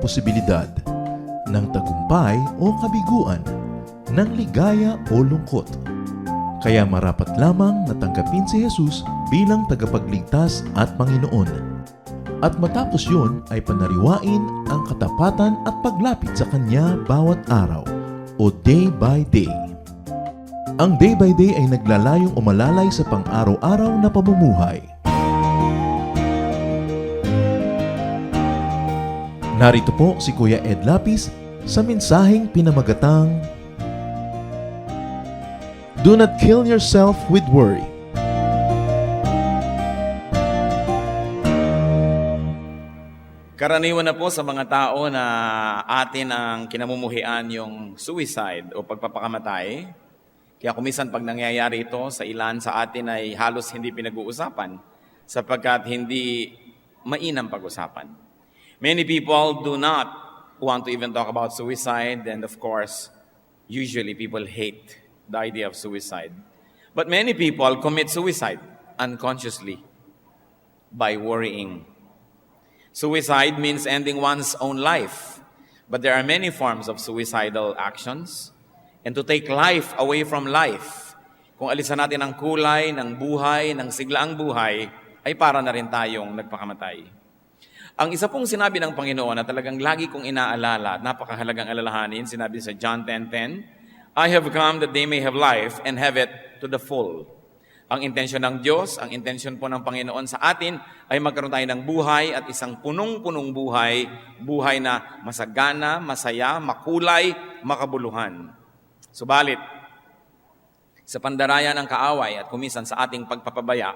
posibilidad ng tagumpay o kabiguan, ng ligaya o lungkot. Kaya marapat lamang natanggapin si Jesus bilang tagapagligtas at Panginoon. At matapos yun ay panariwain ang katapatan at paglapit sa Kanya bawat araw o day by day. Ang day by day ay naglalayong umalalay sa pang-araw-araw na pamumuhay. Narito po si Kuya Ed Lapis sa mensaheng pinamagatang Do not kill yourself with worry. Karaniwan na po sa mga tao na atin ang kinamumuhian yung suicide o pagpapakamatay. Kaya kumisan pag nangyayari ito sa ilan sa atin ay halos hindi pinag-uusapan sapagkat hindi mainam pag-usapan. Many people do not want to even talk about suicide, and of course, usually people hate the idea of suicide. But many people commit suicide unconsciously by worrying. Suicide means ending one's own life, but there are many forms of suicidal actions. And to take life away from life, kung alisan natin ang kulay ng buhay, ng siglaang buhay, ay para na rin tayong nagpakamatay. Ang isa pong sinabi ng Panginoon na talagang lagi kong inaalala, napakahalagang alalahanin, sinabi sa John 10:10, I have come that they may have life and have it to the full. Ang intensyon ng Diyos, ang intensyon po ng Panginoon sa atin ay magkaroon tayo ng buhay at isang punong-punong buhay, buhay na masagana, masaya, makulay, makabuluhan. Subalit, sa pandaraya ng kaaway at kumisan sa ating pagpapabaya,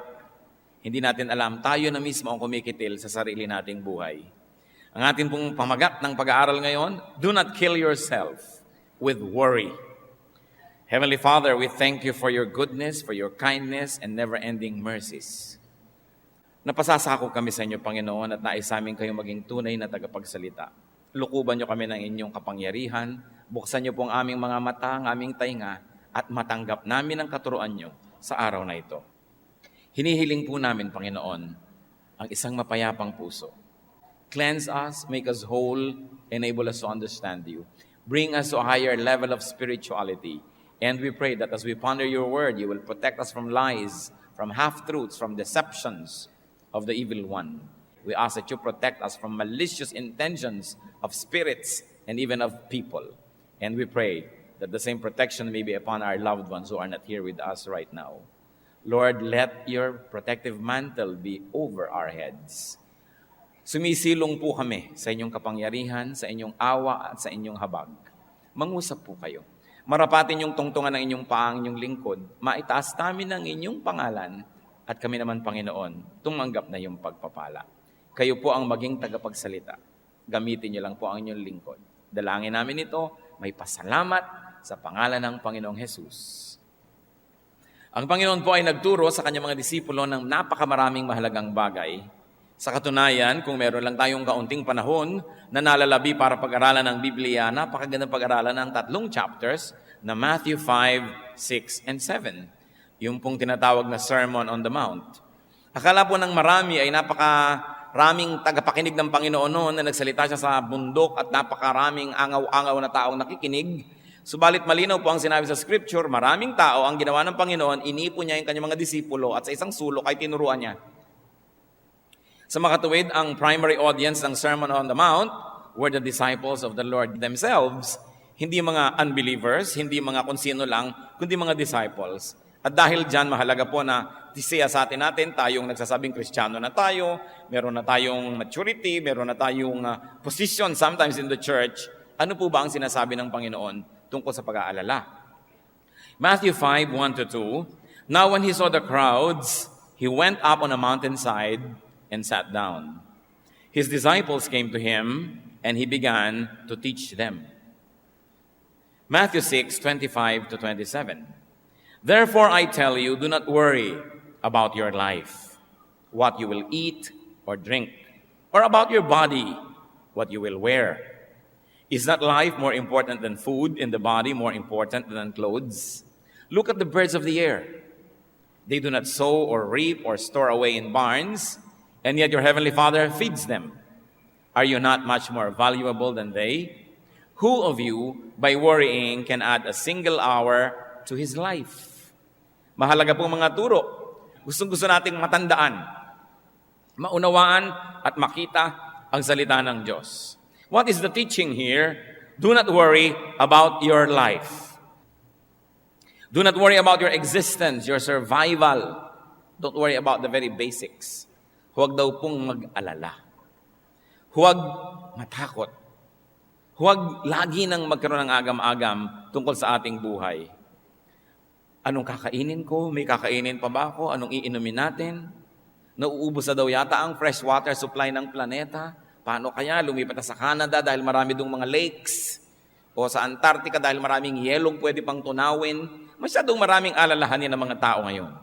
hindi natin alam, tayo na mismo ang kumikitil sa sarili nating buhay. Ang ating pong pamagat ng pag-aaral ngayon, do not kill yourself with worry. Heavenly Father, we thank you for your goodness, for your kindness, and never-ending mercies. Napasasako kami sa inyo, Panginoon, at nais amin kayong maging tunay na tagapagsalita. Lukuban niyo kami ng inyong kapangyarihan, buksan niyo po ang aming mga mata, ang aming tainga, at matanggap namin ang katuruan niyo sa araw na ito. Hinihiling po namin, Panginoon, ang isang mapayapang puso. Cleanse us, make us whole, enable us to understand you. Bring us to a higher level of spirituality. And we pray that as we ponder your word, you will protect us from lies, from half-truths, from deceptions of the evil one. We ask that you protect us from malicious intentions of spirits and even of people. And we pray that the same protection may be upon our loved ones who are not here with us right now. Lord, let your protective mantle be over our heads. Sumisilong po kami sa inyong kapangyarihan, sa inyong awa at sa inyong habag. Mangusap po kayo. Marapatin yung tungtungan ng inyong paang inyong lingkod. Maitaas namin ang inyong pangalan at kami naman, Panginoon, tumanggap na yung pagpapala. Kayo po ang maging tagapagsalita. Gamitin niyo lang po ang inyong lingkod. Dalangin namin ito, may pasalamat sa pangalan ng Panginoong Jesus. Ang Panginoon po ay nagturo sa kanyang mga disipulo ng napakamaraming mahalagang bagay. Sa katunayan, kung meron lang tayong kaunting panahon na nalalabi para pag-aralan ng Biblia, napakagandang pag-aralan ng 3 chapters na Matthew 5, 6, and 7. Yung pong tinatawag na Sermon on the Mount. Akala po ng marami ay napakaraming tagapakinig ng Panginoon noon na nagsalita siya sa bundok at napakaraming angaw-angaw na taong nakikinig. Subalit malinaw po ang sinabi sa Scripture, maraming tao ang ginawa ng Panginoon, inipon niya yung kanyang mga disipulo at sa isang sulok ay tinuruan niya. Sa makatuwid, ang primary audience ng Sermon on the Mount were the disciples of the Lord themselves. Hindi mga unbelievers, hindi mga kung sino lang, kundi mga disciples. At dahil dyan, mahalaga po na siya sa atin natin, tayong nagsasabing Kristiyano na tayo, meron na tayong maturity, meron na tayong position sometimes in the church. Ano po ba ang sinasabi ng Panginoon tungkol sa pag-aalala? Matthew 5, 1-2, Now when he saw the crowds, he went up on a mountainside and sat down. His disciples came to him, and he began to teach them. Matthew 6, 25-27. Therefore I tell you, do not worry about your life, what you will eat or drink, or about your body, what you will wear. Is not life more important than food, and the body more important than clothes? Look at the birds of the air. They do not sow or reap or store away in barns, and yet your heavenly Father feeds them. Are you not much more valuable than they? Who of you, by worrying, can add a single hour to his life? Mahalaga po mga turo. Gustong-gusto nating matandaan, maunawaan at makita ang salita ng Diyos. What is the teaching here? Do not worry about your life. Do not worry about your existence, your survival. Don't worry about the very basics. Huwag daw pong mag-alala. Huwag matakot. Huwag lagi nang magkaroon ng agam-agam tungkol sa ating buhay. Anong kakainin ko? May kakainin pa ba ako? Anong iinumin natin? Nauubos na daw yata ang fresh water supply ng planeta. Paano kaya? Lumipat na sa Canada dahil marami dong mga lakes. O sa Antarctica dahil maraming yelong pwede pang tunawin. Masyadong maraming alalahanin ng mga tao ngayon.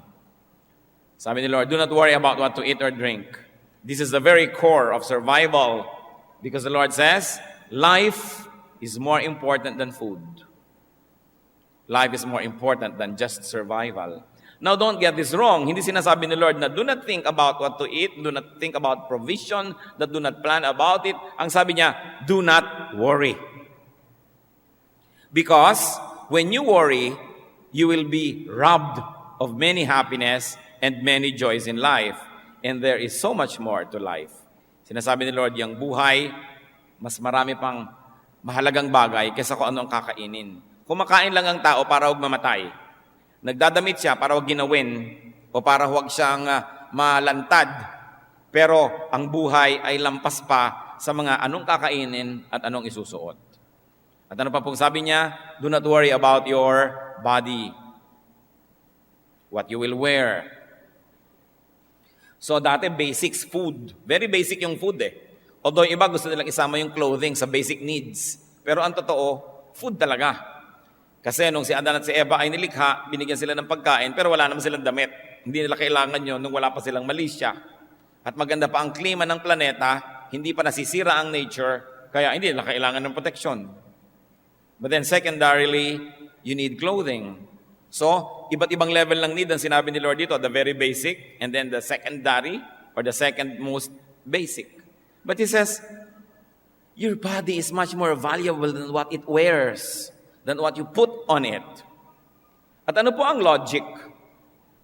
Sabi ni Lord, do not worry about what to eat or drink. This is the very core of survival. Because the Lord says, life is more important than food. Life is more important than just survival. Now, don't get this wrong. Hindi sinasabi ni Lord na do not think about what to eat, do not think about provision, that do not plan about it. Ang sabi niya, do not worry. Because when you worry, you will be robbed of many happiness and many joys in life. And there is so much more to life. Sinasabi ni Lord, yung buhay, mas marami pang mahalagang bagay kaysa kung ano ang kakainin. Kumakain lang ang tao para huwag mamatay. Nagdadamit siya para huwag ginawin o para huwag siyang malantad. Pero ang buhay ay lampas pa sa mga anong kakainin at anong isusuot. At ano pa pong sabi niya? Do not worry about your body, what you will wear. So dati basics, food. Very basic yung food Although iba gusto nilang isama yung clothing sa basic needs. Pero ang totoo, food talaga. Kasi nung si Adan at si Eva ay nilikha, binigyan sila ng pagkain, pero wala naman silang damit. Hindi nila kailangan yun nung wala pa silang malisya. At maganda pa ang klima ng planeta, hindi pa nasisira ang nature, kaya hindi nila kailangan ng protection. But then secondarily, you need clothing. So, iba't ibang level ng need ang sinabi ni Lord dito, the very basic, and then the secondary, or the second most basic. But He says, your body is much more valuable than what it wears, than what you put on it. At ano po ang logic?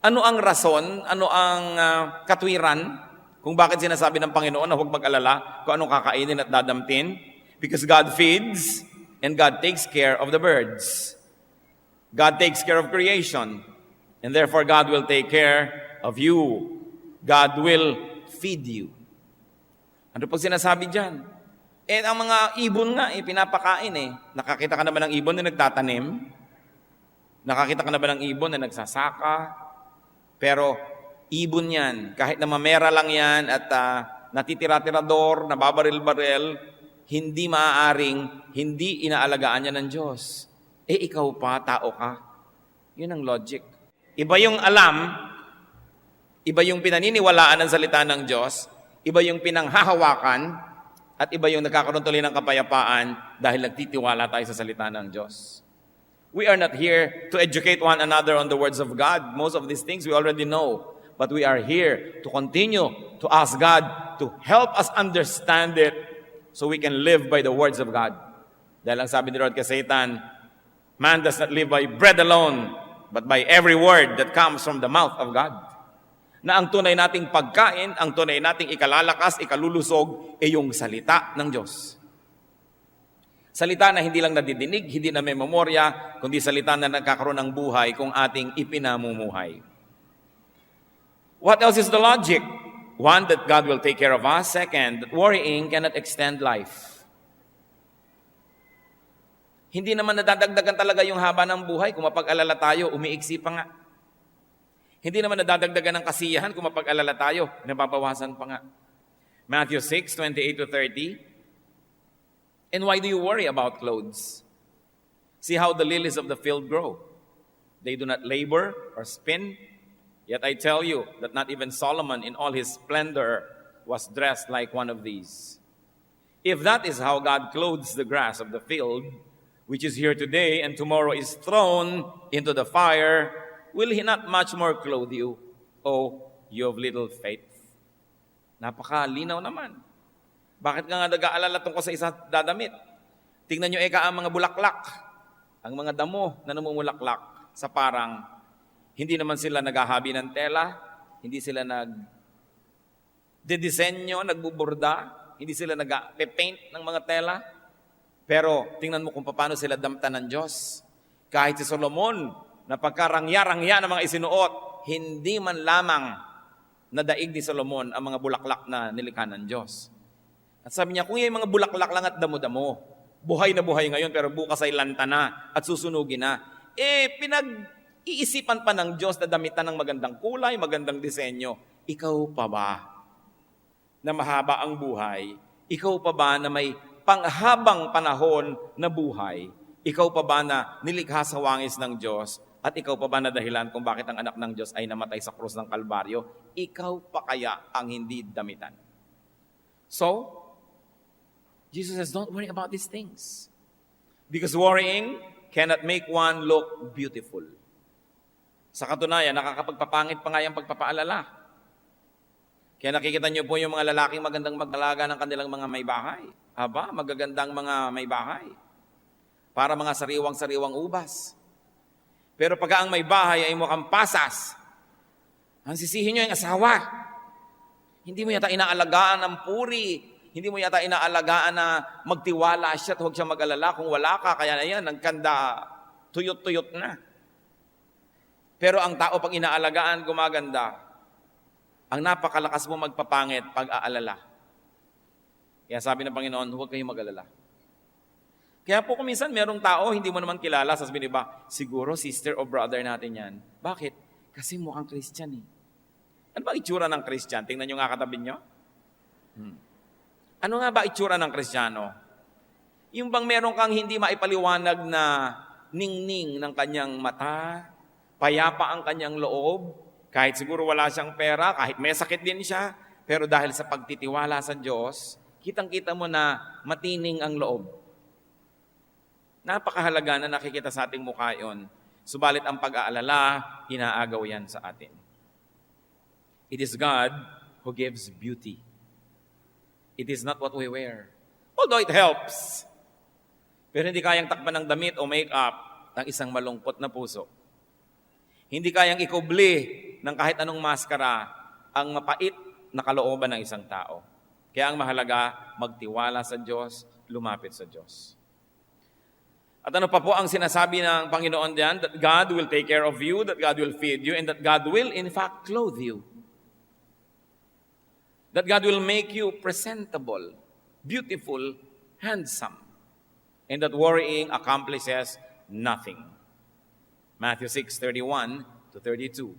Ano ang rason? Ano ang katwiran? Kung bakit sinasabi ng Panginoon na huwag mag-alala kung anong kakainin at dadamtin? Because God feeds and God takes care of the birds. God takes care of creation. And therefore, God will take care of you. God will feed you. Ano po sinasabi dyan? Ang mga ibon nga, pinapakain Nakakita ka na ba ng ibon na nagtatanim? Nakakita ka na ba ng ibon na nagsasaka? Pero ibon yan. Kahit na mamera lang yan at natitira-tirador, nababaril-baril, hindi maaaring, hindi inaalagaan niya ng Diyos. Ikaw pa, tao ka. Yun ang logic. Iba yung alam, iba yung pinaniniwalaan ng salita ng Diyos, iba yung pinanghahawakan, at iba yung nagkakaroon tuloy ng kapayapaan dahil nagtitiwala tayo sa salita ng Diyos. We are not here to educate one another on the words of God. Most of these things we already know. But we are here to continue to ask God to help us understand it so we can live by the words of God. Dahil ang sabi ni Lord kay Satan, man does not live by bread alone, but by every word that comes from the mouth of God. Na ang tunay nating pagkain, ang tunay nating ikalalakas, ikalulusog, yung salita ng Diyos. Salita na hindi lang nadidinig, hindi na may memorya, kundi salita na nagkakaroon ng buhay kung ating ipinamumuhay. What else is the logic? One, that God will take care of us. Second, that worrying cannot extend life. Hindi naman nadadagdagan talaga yung haba ng buhay kung mapag-alala tayo, umiiksi pa nga. Hindi naman nadadagdagan ng kasiyahan kung mapag-alala tayo, nababawasan pa nga. Matthew 6:28-30. And why do you worry about clothes? See how the lilies of the field grow. They do not labor or spin. Yet I tell you that not even Solomon in all his splendor was dressed like one of these. If that is how God clothes the grass of the field, which is here today and tomorrow is thrown into the fire, will He not much more clothe you, O you of little faith? Napakalinaw naman. Bakit ka nga nag-aalala tungkol sa isang dadamit? Tingnan nyo ang mga bulaklak, ang mga damo na namumulaklak sa parang hindi naman sila naghahabi ng tela, hindi sila nagdidisenyo, nagbuburda, hindi sila nag-paint ng mga tela. Pero tingnan mo kung paano sila damtan ng Diyos. Kahit si Solomon, na pagkarangya-rangya ng mga isinuot, hindi man lamang nadaig ni Solomon ang mga bulaklak na nilikha ng Diyos. At sabi niya, kung yung mga bulaklak lang at damo-damo, buhay na buhay ngayon pero bukas ay lanta na at susunugin na, pinag-iisipan pa ng Diyos na damitan ng magandang kulay, magandang disenyo. Ikaw pa ba na mahaba ang buhay? Ikaw pa ba na may panghabang panahon na buhay? Ikaw pa ba na nilikha sa wangis ng Diyos? At ikaw pa ba na dahilan kung bakit ang anak ng Diyos ay namatay sa krus ng Kalbaryo? Ikaw pa kaya ang hindi damitan? So, Jesus says, don't worry about these things. Because worrying cannot make one look beautiful. Sa katunayan, nakakapagpapangit pa nga yung pagpapaalala. Kaya nakikita niyo po yung mga lalaking magandang mag-alaga ng kanilang mga may bahay. Aba, magagandang mga may bahay. Para mga sariwang-sariwang ubas. Pero pagka ang may bahay ay mukhang pasas, ang sisihin niyo yung asawa. Hindi mo yata inaalagaan ng puri. Hindi mo yata inaalagaan na magtiwala siya at huwag siya mag-alala. Kung wala ka, kaya na yan, nagkanda, tuyot-tuyot na. Pero ang tao pag inaalagaan, gumaganda. Ang napakalakas mo magpapangit pag-aalala. Kaya sabi ng Panginoon, huwag kayong mag-alala. Kaya po kung minsan merong tao, hindi mo naman kilala, sasabihin ba, siguro sister o brother natin yan. Bakit? Kasi mukhang Christian eh. Ano ba itsura ng Christian? Tingnan nyo nga katabi nyo. Ano nga ba itsura ng Kristiyano? Yung bang meron kang hindi maipaliwanag na ningning ng kanyang mata, payapa ang kanyang loob, kahit siguro wala siyang pera, kahit may sakit din siya, pero dahil sa pagtitiwala sa Diyos, kitang-kita mo na matining ang loob. Napakahalaga na nakikita sa ating mukha yun. Subalit ang pag-aalala, inaagaw yan sa atin. It is God who gives beauty. It is not what we wear. Although it helps. Pero hindi kayang takpan ng damit o make-up ng isang malungkot na puso. Hindi kayang ikubli ng kahit anong maskara ang mapait na kalooban ng isang tao. Kaya ang mahalaga, magtiwala sa Diyos, lumapit sa Diyos. At ano pa po ang sinasabi ng Panginoon diyan? That God will take care of you, that God will feed you, and that God will in fact clothe you. That God will make you presentable, beautiful, handsome. And that worrying accomplishes nothing. Matthew 6:31 to 32.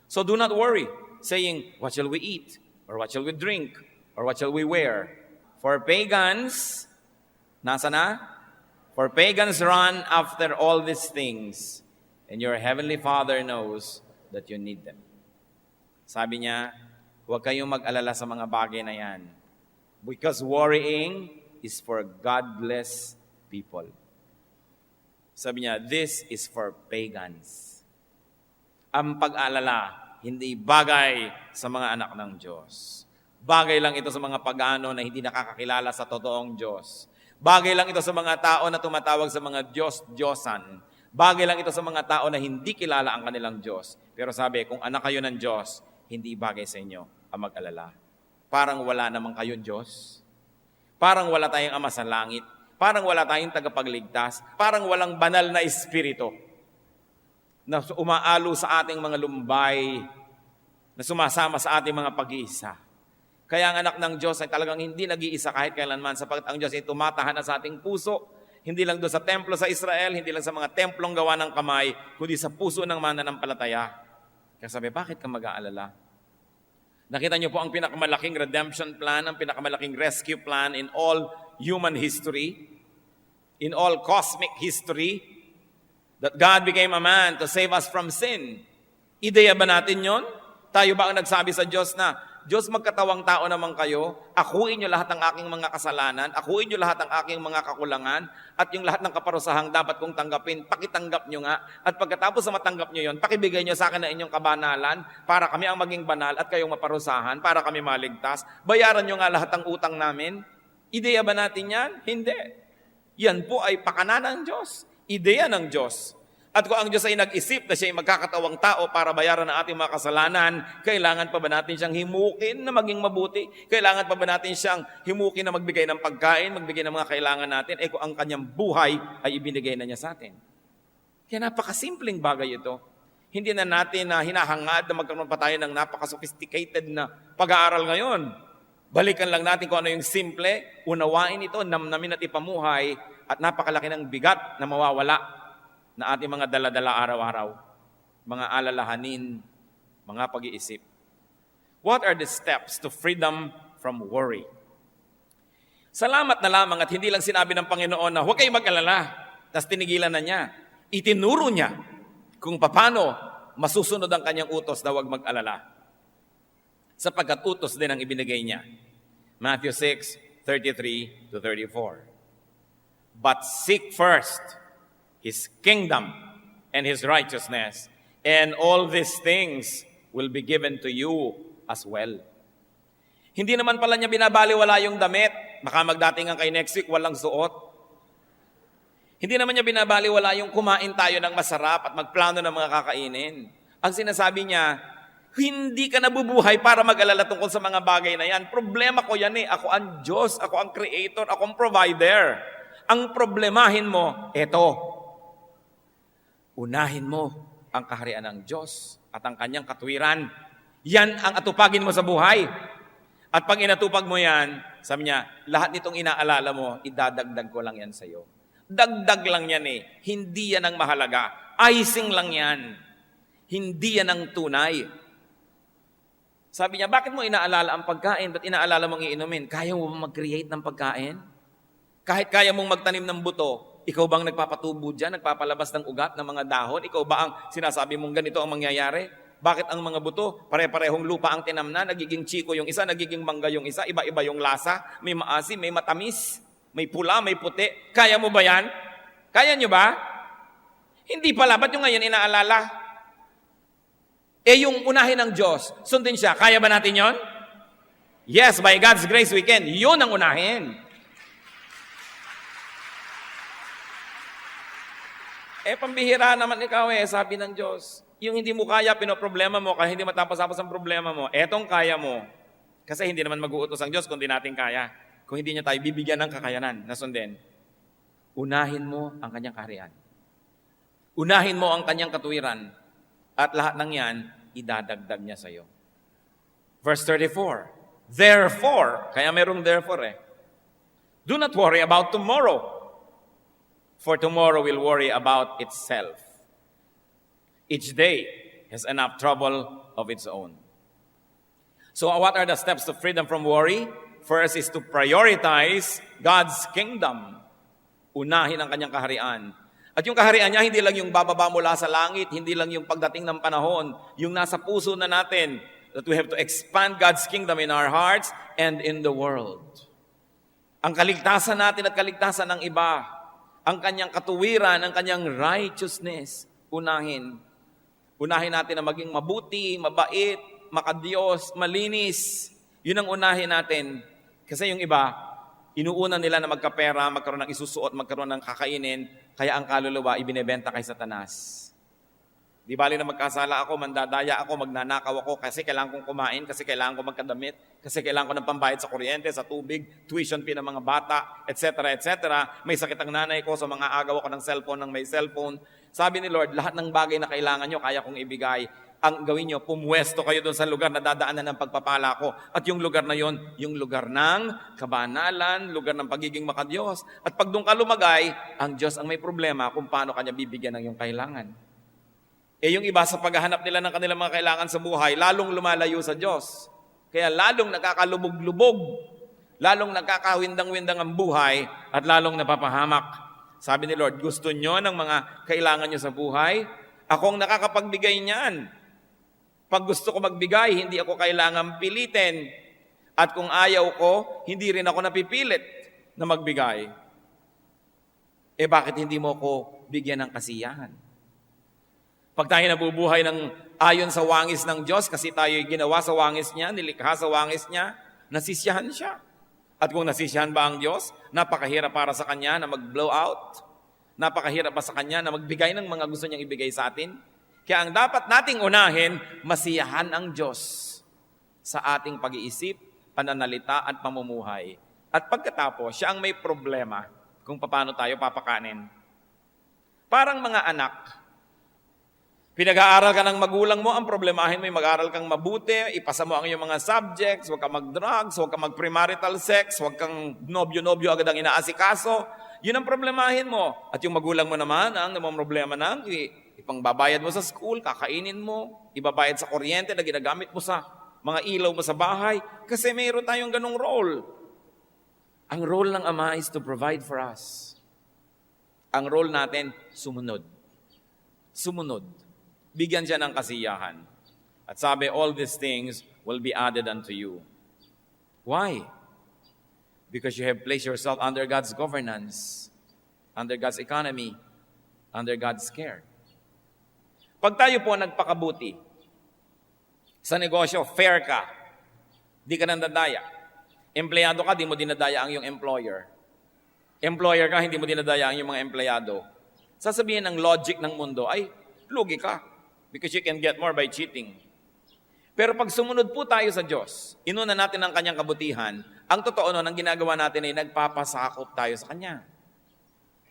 So do not worry, saying, what shall we eat? Or what shall we drink? Or what shall we wear? For pagans, nasa na? For pagans run after all these things, and your heavenly Father knows that you need them. Sabi niya, huwag kayong mag-alala sa mga bagay na yan. Because worrying is for godless people. Sabi niya, this is for pagans. Ang pag-alala, hindi bagay sa mga anak ng Diyos. Bagay lang ito sa mga pagano na hindi nakakakilala sa totoong Diyos. Bagay lang ito sa mga tao na tumatawag sa mga Diyos-Diyosan. Bagay lang ito sa mga tao na hindi kilala ang kanilang Diyos. Pero sabi, kung anak kayo ng Diyos, hindi bagay sa inyo ang mag-alala. Parang wala namang kayong Diyos. Parang wala tayong Ama sa langit. Parang wala tayong tagapagligtas. Parang walang banal na espiritu na umaalo sa ating mga lumbay, na sumasama sa ating mga pag-iisa. Kaya ang anak ng Diyos ay talagang hindi nag-iisa kahit kailanman sapagkat ang Diyos ay tumatahan sa ating puso, hindi lang doon sa templo sa Israel, hindi lang sa mga templong gawa ng kamay, kundi sa puso ng mananampalataya. Kaya sabi, bakit ka mag-aalala? Nakita niyo po ang pinakamalaking redemption plan, ang pinakamalaking rescue plan in all human history, in all cosmic history, that God became a man to save us from sin. Ideya ba natin yon? Tayo ba ang nagsabi sa Diyos na, Diyos, magkatawang tao naman kayo, akuin nyo lahat ng aking mga kasalanan, akuin nyo lahat ng aking mga kakulangan, at yung lahat ng kaparusahang dapat kong tanggapin, pakitanggap nyo nga. At pagkatapos na matanggap nyo yon, pakibigay nyo sa akin na inyong kabanalan, para kami ang maging banal at kayong maparusahan, para kami maligtas. Bayaran nyo nga lahat ng utang namin. Ideya ba natin yan? Hindi. Yan po ay pakana ng Diyos. Ideya ng Diyos. At kung ang Diyos ay nag-isip na siya ay magkakatawang tao para bayaran ang ating mga kasalanan, kailangan pa ba natin siyang himukin na maging mabuti? Kailangan pa ba natin siyang himukin na magbigay ng pagkain, magbigay ng mga kailangan natin? Kung ang kanyang buhay ay ibinigay na niya sa atin. Kaya napakasimpleng bagay ito. Hindi na natin hinahangad na magkaroon pa tayo ng napaka-sophisticated na pag-aaral ngayon. Balikan lang natin kung ano yung simple, unawain ito, namnamin at ipamuhay, at napakalaki ng bigat na mawawala na ating mga dala-dala araw-araw, mga alalahanin, mga pag-iisip. What are the steps to freedom from worry? Salamat na lamang at hindi lang sinabi ng Panginoon na huwag kayong mag-alala, tapos tinigilan na niya. Itinuro niya kung paano masusunod ang kanyang utos na huwag mag-alala. Sapagkat utos din ang ibinigay niya. Matthew 6:33-34. But seek first His kingdom and His righteousness, and all these things will be given to you as well. Hindi naman pala niya binabaliwala yung damit. Baka magdatingan kay next week, walang suot. Hindi naman niya binabaliwala yung kumain tayo ng masarap at magplano ng mga kakainin. Ang sinasabi niya, hindi ka nabubuhay para mag-alala tungkol sa mga bagay na yan. Problema ko yan eh. Ako ang Diyos, ako ang Creator, ako ang Provider. Ang problemahin mo, eto. Unahin mo ang kaharian ng Diyos at ang kanyang katuwiran. Yan ang atupagin mo sa buhay. At pag inatupag mo yan, sabi niya, lahat nitong inaalala mo, idadagdag ko lang yan sa iyo. Dagdag lang yan eh. Hindi yan ang mahalaga. Icing lang yan. Hindi yan ang tunay. Sabi niya, bakit mo inaalala ang pagkain? Ba't inaalala mong iinumin? Kaya mo mag-create ng pagkain? Kahit kaya mong magtanim ng buto, ikaw bang nagpapatubo dyan, nagpapalabas ng ugat ng mga dahon? Ikaw ba ang sinasabi mong ganito ang mangyayari? Bakit ang mga buto, pare-parehong lupa ang tinamna, nagiging chiko yung isa, nagiging mangga yung isa, iba-iba yung lasa, may maasim, may matamis, may pula, may puti. Kaya mo ba yan? Kaya nyo ba? Hindi pala, ba't yung ngayon inaalala? Yung unahin ng Diyos, sundin siya, kaya ba natin yon? Yes, by God's grace we can. Yun ang unahin. Pambihira naman ikaw sabi ng Diyos. Yung hindi mo kaya, pinoproblema mo, kaya hindi matapos-tapos ang problema mo. Etong kaya mo. Kasi hindi naman mag-uutos ang Diyos kung di natin kaya. Kung hindi niya tayo bibigyan ng kakayanan na sundin. Unahin mo ang kanyang kaharian. Unahin mo ang kanyang katuwiran. At lahat ng yan, idadagdag niya sa iyo. Verse 34. Therefore, kaya merong therefore do not worry about tomorrow. For tomorrow will worry about itself. Each day has enough trouble of its own. So what are the steps to freedom from worry? First is to prioritize God's kingdom. Unahin ang kanyang kaharian. At yung kaharian niya, hindi lang yung bababa mula sa langit, hindi lang yung pagdating ng panahon, yung nasa puso na natin, that we have to expand God's kingdom in our hearts and in the world. Ang kaligtasan natin at kaligtasan ng iba, ang kanyang katuwiran, ang kanyang righteousness, unahin. Unahin natin na maging mabuti, mabait, makadiyos, malinis. Yun ang unahin natin. Kasi yung iba, inuuna nila na magkapera, magkaroon ng isusuot, magkaroon ng kakainin, kaya ang kaluluwa ibinebenta kay Satanas. Di bali na magkasala ako, mandadaya ako, magnanakaw ako, kasi kailangan kong kumain, kasi kailangan ko magkadamit, kasi kailangan ko ng pambayad sa kuryente, sa tubig, tuition fee ng mga bata, etc., etc. May sakit ang nanay ko, so mga agaw ako ng cellphone may cellphone. Sabi ni Lord, lahat ng bagay na kailangan nyo, kaya kong ibigay. Ang gawin nyo, pumwesto kayo doon sa lugar na dadaanan ng pagpapala ko. At yung lugar na yon, yung lugar ng kabanalan, lugar ng pagiging makadiyos. At pag doon ka lumagay, ang Diyos ang may problema kung paano kanya bibigyan ng iyong kailangan. Yung iba sa paghahanap nila ng kanilang mga kailangan sa buhay, lalong lumalayo sa Diyos. Kaya lalong nakakalubog-lubog, lalong nakakawindang-windang ang buhay, at lalong napapahamak. Sabi ni Lord, gusto nyo ng mga kailangan nyo sa buhay? Akong nakakapagbigay niyan. Pag gusto ko magbigay, hindi ako kailangan pilitin. At kung ayaw ko, hindi rin ako napipilit na magbigay. Bakit hindi mo ko bigyan ng kasiyahan? Pag tayo nabubuhay ng ayon sa wangis ng Diyos, kasi tayo ginawa sa wangis niya, nilikha sa wangis niya, nasisiyahan siya. At kung nasisiyahan ba ang Diyos, napakahirap para sa Kanya na mag-blow out. Napakahirap pa sa Kanya na magbigay ng mga gusto niyang ibigay sa atin. Kaya ang dapat nating unahin, masiyahan ang Diyos sa ating pag-iisip, pananalita at pamumuhay. At pagkatapos, siya ang may problema kung paano tayo papakanin. Parang mga anak, pinag-aaral ka ng magulang mo, ang problemahin mo ay mag-aaral kang mabuti, ipasa mo ang iyong mga subjects, huwag kang mag-drugs, huwag kang mag-premarital sex, huwag kang nobyo-nobyo agad ang inaasikaso. Yun ang problemahin mo. At yung magulang mo naman, ang problema ng ipangbabayad mo sa school, kakainin mo, ibabayad sa kuryente na ginagamit mo sa mga ilaw mo sa bahay. Kasi mayroon tayong ganong role. Ang role ng Ama is to provide for us. Ang role natin, sumunod. Sumunod. Bigyan siya ng kasiyahan. At sabi, all these things will be added unto you. Why? Because you have placed yourself under God's governance, under God's economy, under God's care. Pag tayo po nagpakabuti, sa negosyo, fair ka, di ka nandadaya. Empleyado ka, di mo dinadaya ang iyong employer. Employer ka, hindi mo dinadaya ang iyong mga empleyado. Sasabihin ng logic ng mundo, ay, lugi ka. Because you can get more by cheating. Pero pag sumunod po tayo sa Diyos, inuna natin ang Kanyang kabutihan, ang totoo nun, ang ginagawa natin ay nagpapasakop tayo sa Kanya.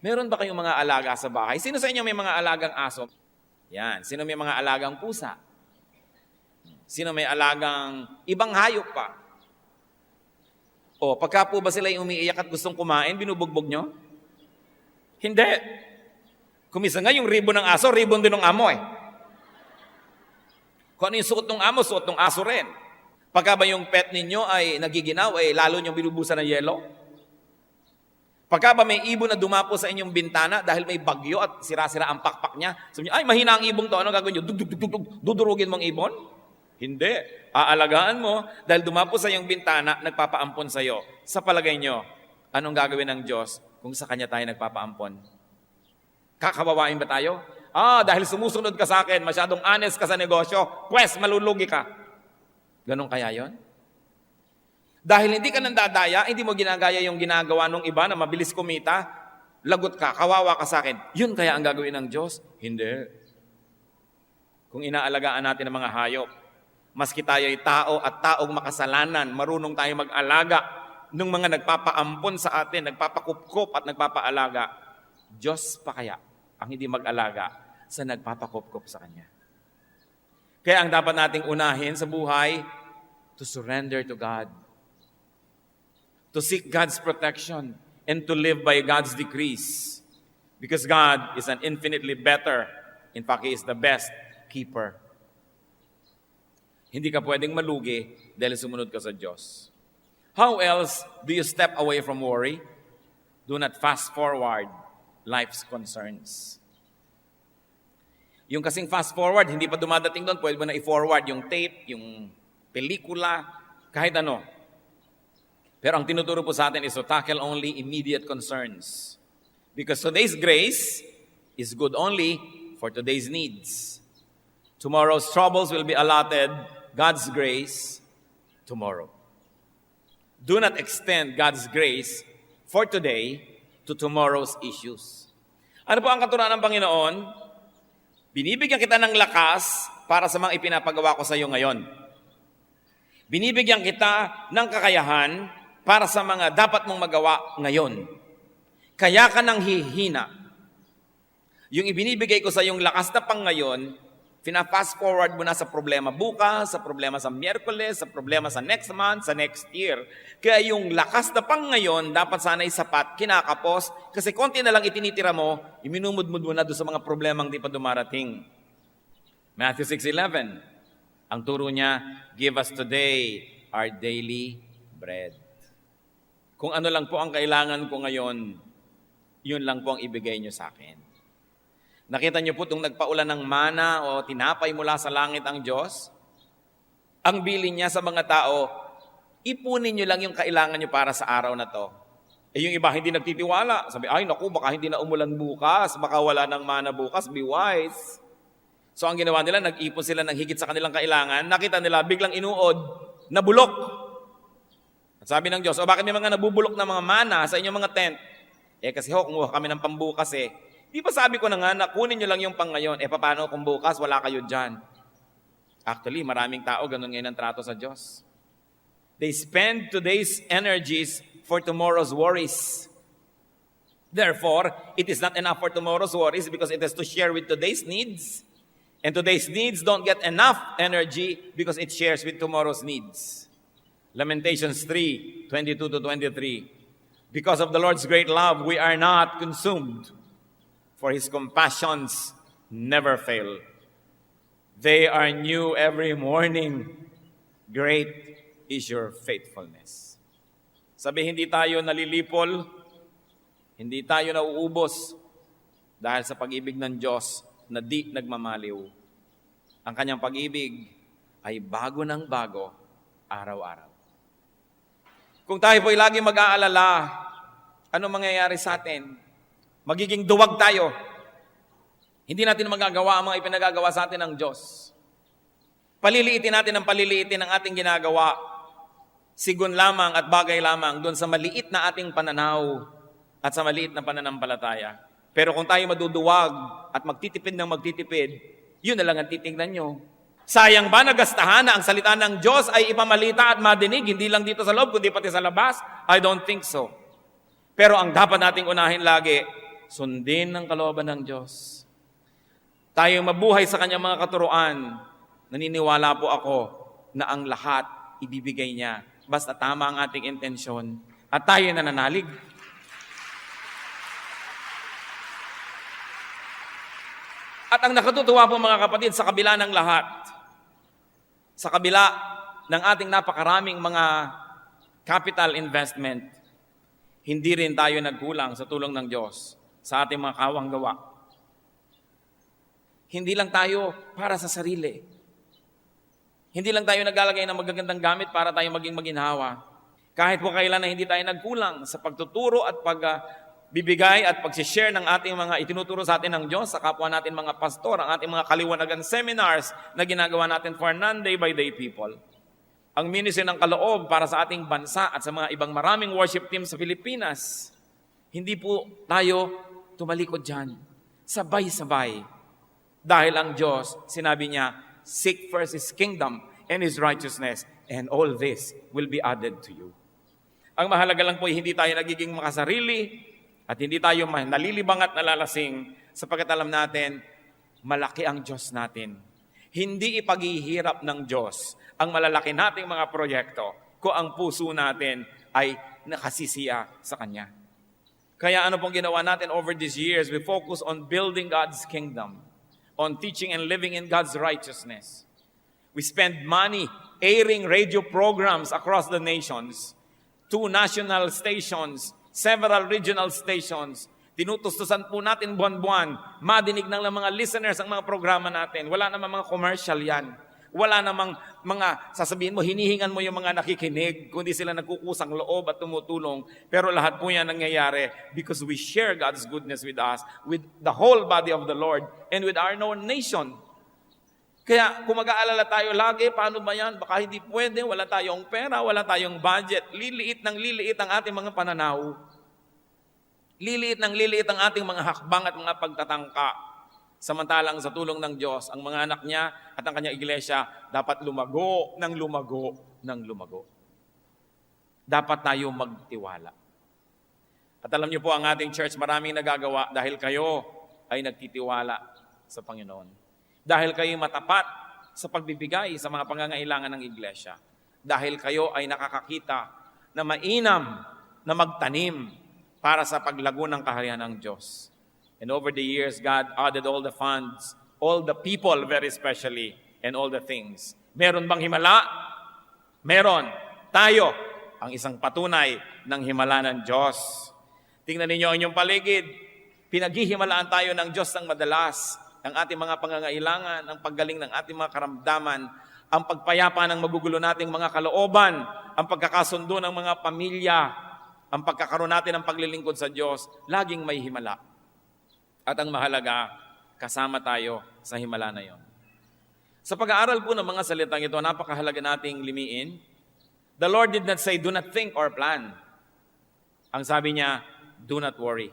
Meron ba kayong mga alaga sa bahay? Sino sa inyo may mga alagang aso? Yan. Sino may mga alagang pusa? Sino may alagang ibang hayop pa? O, pagka po ba sila yung umiiyak at gustong kumain, binubugbog nyo? Hindi. Kumisa nga yung ribbon ng aso, ribbon din ng amo eh. Kung ano yung suot ng amo, suot ng aso rin. Pagka ba yung pet ninyo ay nagiginaw, lalo nyo binubusan ng yelo? Pagka ba may ibon na dumapo sa inyong bintana dahil may bagyo at sira-sira ang pakpak niya, sabi niyo, ay, mahina ang ibong to, ano gagawin nyo? Dudurugin mong ibon? Hindi. Aalagaan mo dahil dumapo sa iyong bintana, nagpapaampon sa iyo. Sa palagay nyo, anong gagawin ng Diyos kung sa Kanya tayo nagpapaampon? Kakawawain ba tayo? Dahil sumusunod ka sa akin, masyadong honest ka sa negosyo, pwes, malulugi ka. Ganon kaya yon? Dahil hindi ka nandadaya, hindi mo ginagaya yung ginagawa ng iba na mabilis kumita, lagot ka, kawawa ka sa akin. Yun kaya ang gagawin ng Diyos? Hindi. Kung inaalagaan natin ang mga hayop, maski tayo ay tao at taong makasalanan, marunong tayo mag-alaga ng mga nagpapaampon sa atin, nagpapakupkop at nagpapaalaga. Diyos pa kaya ang hindi mag-alaga sa nagpapakupkop sa Kanya. Kaya ang dapat nating unahin sa buhay, to surrender to God. To seek God's protection and to live by God's decrees. Because God is an infinitely better, in fact, He is the best keeper. Hindi ka pwedeng malugi dahil sumunod ka sa Diyos. How else do you step away from worry? Do not fast forward life's concerns. Yung kasing fast forward, hindi pa dumadating doon, pwede mo na i-forward yung tape, yung pelikula, kahit ano. Pero ang tinuturo po sa atin is to tackle only immediate concerns. Because today's grace is good only for today's needs. Tomorrow's troubles will be allotted God's grace tomorrow. Do not extend God's grace for today to tomorrow's issues. Ano po ang katuruan ng Panginoon? Binibigyan kita ng lakas para sa mga ipinapagawa ko sa iyo ngayon. Binibigyan kita ng kakayahan para sa mga dapat mong magawa ngayon. Kaya ka nang hihina. Yung ibinibigay ko sa yung lakas na pang ngayon, fina-fast forward mo na sa problema bukas, sa problema sa Miyerkules, sa problema sa next month, sa next year. Kaya yung lakas na pang ngayon, dapat sana'y sapat, kinakapos, kasi konti na lang itinitira mo, iminumudmud mo na doon sa mga problemang di pa dumarating. Matthew 6:11, ang turo niya, give us today our daily bread. Kung ano lang po ang kailangan ko ngayon, yun lang po ang ibigay niyo sa akin. Nakita niyo po itong nagpaulan ng mana o tinapay mula sa langit ang Diyos? Ang bilin niya sa mga tao, ipunin nyo lang yung kailangan nyo para sa araw na to. Yung iba hindi nagtitiwala. Sabi, ay naku, baka hindi na umulan bukas, baka wala ng mana bukas, be wise. So ang ginawa nila, nag-ipon sila ng higit sa kanilang kailangan. Nakita nila, biglang inuod, nabulok. At sabi ng Diyos, bakit may mga nabubulok na mga mana sa inyong mga tent? Kasi kumuha kami ng pambukas Di ba sabi ko na nga, kunin nyo lang yung pang ngayon. Paano kung bukas, wala kayo dyan? Actually, maraming tao, ganun ngayon ang trato sa Diyos. They spend today's energies for tomorrow's worries. Therefore, it is not enough for tomorrow's worries because it has to share with today's needs. And today's needs don't get enough energy because it shares with tomorrow's needs. Lamentations 3:22-23. Because of the Lord's great love, we are not consumed, for His compassions never fail. They are new every morning. Great is your faithfulness. Sabi, hindi tayo nalilipol, hindi tayo nauubos dahil sa pag-ibig ng Diyos na di nagmamaliw. Ang kanyang pag-ibig ay bago ng bago, araw-araw. Kung tayo po'y lagi mag-aalala, ano mangyayari sa atin? Magiging duwag tayo. Hindi natin magagawa ang mga ipinagagawa sa atin ng Diyos. Paliliitin natin ang paliliitin ng ating ginagawa. Sigon lamang at bagay lamang doon sa maliit na ating pananaw at sa maliit na pananampalataya. Pero kung tayo maduduwag at magtitipid ng magtitipid, yun na lang ang titignan nyo. Sayang ba nagastahan na ang salita ng Diyos ay ipamalita at madinig, hindi lang dito sa loob, kundi pati sa labas? I don't think so. Pero ang dapat nating unahin lagi, sundin ang kalooban ng Diyos. Tayong mabuhay sa kanyang mga katuruan, naniniwala po ako na ang lahat ibibigay niya. Basta tama ang ating intensyon at tayo nananalig. At ang nakatutuwa po mga kapatid, sa kabila ng lahat, sa kabila ng ating napakaraming mga capital investment, hindi rin tayo nagkulang sa tulong ng Diyos sa ating mga kawang gawa. Hindi lang tayo para sa sarili. Hindi lang tayo naglalagay ng magagandang gamit para tayo maging maginhawa. Kahit po kailan na hindi tayo nagkulang sa pagtuturo at pagbibigay at pag-share ng ating mga itinuturo sa atin ng Diyos sa kapwa natin mga pastor, ang ating mga kaliwanagan seminars na ginagawa natin for non-day-by-day people. Ang ministry ng kaloob para sa ating bansa at sa mga ibang maraming worship team sa Pilipinas, hindi po tayo tumalikod dyan. Sabay-sabay. Dahil ang Diyos, sinabi niya, seek first His kingdom and His righteousness, and all this will be added to you. Ang mahalaga lang po, hindi tayo nagiging makasarili at hindi tayo nalilibang at nalalasing sapagkat alam natin, malaki ang Diyos natin. Hindi ipaghihirap ng Diyos ang malalaki nating mga proyekto kung ang puso natin ay nakasisiya sa Kanya. Kaya ano pong ginawa natin over these years? We focus on building God's kingdom, on teaching and living in God's righteousness. We spend money airing radio programs across the nations, 2 national stations, several regional stations. Tinutustusan po natin buwan-buwan, madinig ng mga listeners ang mga programa natin. Wala namang mga commercial yan. Wala namang mga, sasabihin mo, hinihingan mo yung mga nakikinig, kundi sila nagkukusang loob at tumutulong. Pero lahat po yan nangyayari because we share God's goodness with us, with the whole body of the Lord, and with our known nation. Kaya kung mag-aalala tayo lagi, paano ba yan? Baka hindi pwede, wala tayong pera, wala tayong budget. Liliit ng liliit ang ating mga pananaw. Liliit ng liliit ang ating mga hakbang at mga pagtatangka. Samantalang sa tulong ng Diyos, ang mga anak niya at ang kanyang iglesia dapat lumago ng lumago ng lumago. Dapat tayo magtiwala. At alam niyo po, ang ating church maraming nagagawa dahil kayo ay nagtitiwala sa Panginoon. Dahil kayo matapat sa pagbibigay sa mga pangangailangan ng iglesia. Dahil kayo ay nakakakita na mainam na magtanim para sa paglago ng kaharian ng Diyos. And over the years, God added all the funds, all the people very especially, and all the things. Meron bang himala? Meron. Tayo, ang isang patunay ng himala ng Diyos. Tingnan ninyo ang inyong paligid. Pinaghihimalaan tayo ng Diyos ng madalas, ang ating mga pangangailangan, ang paggaling ng ating mga karamdaman. ang pagpayapa ng magugulo nating mga kalooban, ang pagkakasundo ng mga pamilya, ang pagkakaroon natin ng paglilingkod sa Diyos, laging may himala. At ang mahalaga, kasama tayo sa himala na yon. Sa pag-aaral po ng mga salitang ito, napakahalaga nating limiin. The Lord did not say, do not think or plan. Ang sabi niya, do not worry.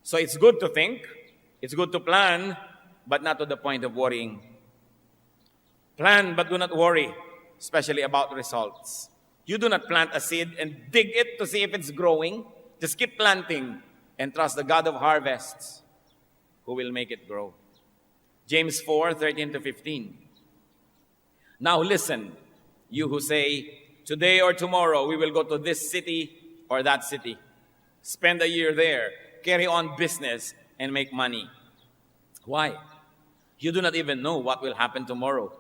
So it's good to think, it's good to plan, but not to the point of worrying. Plan, but do not worry, especially about results. You do not plant a seed and dig it to see if it's growing. Just keep planting and trust the God of harvests who will make it grow. James 4:13-15. Now listen, you who say, today or tomorrow we will go to this city or that city. Spend a year there, carry on business, and make money. Why? You do not even know what will happen tomorrow.